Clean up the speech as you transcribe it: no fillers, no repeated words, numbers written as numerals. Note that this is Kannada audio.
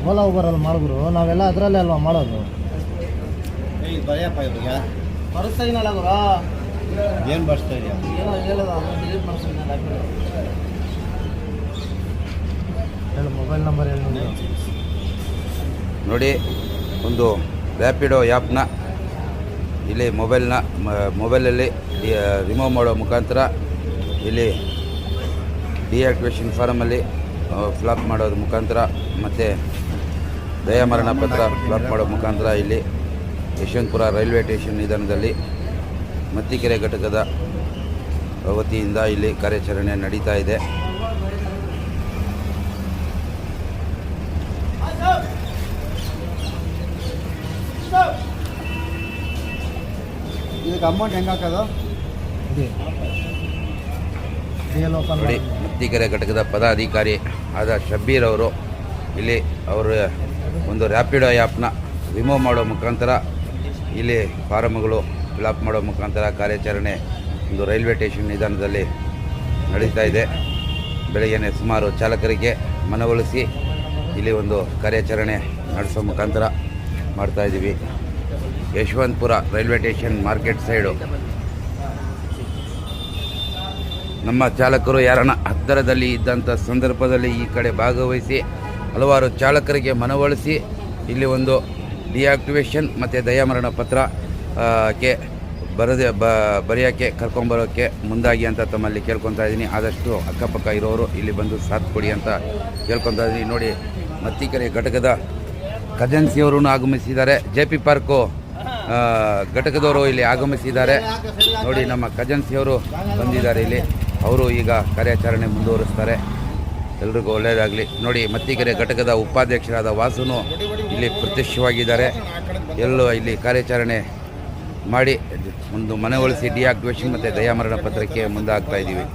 ಓಲಾ ಊಬರಲ್ಲಿ ಮಾಡಿದ್ರು ನಾವೆಲ್ಲ ಅದರಲ್ಲೇ ಅಲ್ವಾ ಮಾಡೋದು. ಬರೆಯಪ್ಪ ಇವ್ರಿಗೆ ಬರುತ್ತಾ ಇದೀನಲ್ಲ ಗುರು, ಏನು ಬರ್ಸ್ತಾ ಇದೆಯಾ? ಏನೋ ಹೇಳೋದು ಡಿಲೀಟ್ ಮಾಡ್ಸಿದ್ನಲ್ಲ ಹೇಳು. ಮೊಬೈಲ್ ನಂಬರ್ ಹೇಳಿ ನೋಡಿ. ಒಂದು ರ್ಯಾಪಿಡೋ ಆ್ಯಪ್ನ ಇಲ್ಲಿ ಮೊಬೈಲಲ್ಲಿ ರಿಮೂವ್ ಮಾಡೋ ಮುಖಾಂತರ ಇಲ್ಲಿ ಡಿಆಕ್ಟಿವೇಷನ್ ಫಾರಮಲ್ಲಿ ಫ್ಲಾಪ್ ಮಾಡೋದ್ರ ಮುಖಾಂತರ ಮತ್ತು ದಯಾಮರಣ ಪತ್ರ ಫ್ಲಾಪ್ ಮಾಡೋ ಮುಖಾಂತರ ಇಲ್ಲಿ ಯಶವಂತಪುರ ರೈಲ್ವೆ ಸ್ಟೇಷನ್ ನಿಲ್ದಾಣದಲ್ಲಿ ಮತ್ತಿಕೆರೆ ಘಟಕದ ವತಿಯಿಂದ ಇಲ್ಲಿ ಕಾರ್ಯಾಚರಣೆ ನಡೀತಾ ಇದೆ. ಇದಕ್ಕೆ ಅಮೌಂಟ್ ಹೆಂಗೆ ಹಾಕೋದು? ನೋಡಿ, ಮತ್ತಿಕೆರೆ ಘಟಕದ ಪದಾಧಿಕಾರಿ ಆದ ಶಬ್ಬೀರ್ ಅವರು ಇಲ್ಲಿ ಅವರು ಒಂದು ರ್ಯಾಪಿಡೋ ಆ್ಯಪ್ನ ರಿಮೂವ್ ಮಾಡೋ ಮುಖಾಂತರ ಇಲ್ಲಿ ಫಾರಮ್ಗಳು ಫಿಲಪ್ ಮಾಡೋ ಮುಖಾಂತರ ಕಾರ್ಯಾಚರಣೆ ಒಂದು ರೈಲ್ವೆ ಸ್ಟೇಷನ್ ನಿಲ್ದಾಣದಲ್ಲಿ ನಡೀತಾ ಇದೆ. ಬೆಳಗ್ಗೆನೇ ಸುಮಾರು ಚಾಲಕರಿಗೆ ಮನವೊಲಿಸಿ ಇಲ್ಲಿ ಒಂದು ಕಾರ್ಯಾಚರಣೆ ನಡೆಸೋ ಮುಖಾಂತರ ಮಾಡ್ತಾಯಿದ್ದೀವಿ. Yeshwanthpur railway station market side ನಮ್ಮ ಚಾಲಕರು ಯಾರನ್ನ ಹತ್ತಿರದಲ್ಲಿ ಇದ್ದಂಥ ಸಂದರ್ಭದಲ್ಲಿ ಈ ಕಡೆ ಭಾಗವಹಿಸಿ ಹಲವಾರು ಚಾಲಕರಿಗೆ ಮನವೊಲಿಸಿ ಇಲ್ಲಿ ಒಂದು ಡಿಆಕ್ಟಿವೇಷನ್ ಮತ್ತು ದಯಾಮರಣ ಪತ್ರ ಕ್ಕೆ ಬರೆಯೋಕ್ಕೆ ಕರ್ಕೊಂಬರೋಕ್ಕೆ ಮುಂದಾಗಿ ಅಂತ ತಮ್ಮಲ್ಲಿ ಕೇಳ್ಕೊತಾ ಇದ್ದೀನಿ. ಆದಷ್ಟು ಅಕ್ಕಪಕ್ಕ ಇರೋರು ಇಲ್ಲಿ ಬಂದು ಸಾಥ್ ಕೊಡಿ ಅಂತ ಕೇಳ್ಕೊತಾ ಇದ್ದೀನಿ. ನೋಡಿ, ಮತ್ತಿಕೆರೆ ಘಟಕದ ಖಜಾನ್ಸಿಯವರು ಆಗಮಿಸಿದ್ದಾರೆ. JP ಪಾರ್ಕು ಘಟಕದವರು ಇಲ್ಲಿ ಆಗಮಿಸಿದ್ದಾರೆ. ನೋಡಿ, ನಮ್ಮ ಖಜಾನ್ಸಿಯವರು ಬಂದಿದ್ದಾರೆ ಇಲ್ಲಿ. ಅವರು ಈಗ ಕಾರ್ಯಾಚರಣೆ ಮುಂದುವರಿಸ್ತಾರೆ. ಎಲ್ರಿಗೂ ಒಳ್ಳೆಯದಾಗಲಿ. ನೋಡಿ, ಮತ್ತಿಕೆರೆ ಘಟಕದ ಉಪಾಧ್ಯಕ್ಷರಾದ ವಾಸುನು ಇಲ್ಲಿ ಪ್ರತ್ಯಕ್ಷವಾಗಿದ್ದಾರೆ. ಎಲ್ಲೂ ಇಲ್ಲಿ ಕಾರ್ಯಾಚರಣೆ ಮಾಡಿ ಒಂದು ಮನವೊಲಿಸಿ ಡಿಆಕ್ಟಿವೇಷನ್ ಮತ್ತು ದಯಾಮರಣ ಪತ್ರಕ್ಕೆ ಮುಂದಾಗ್ತಾ ಇದ್ದೀವಿ.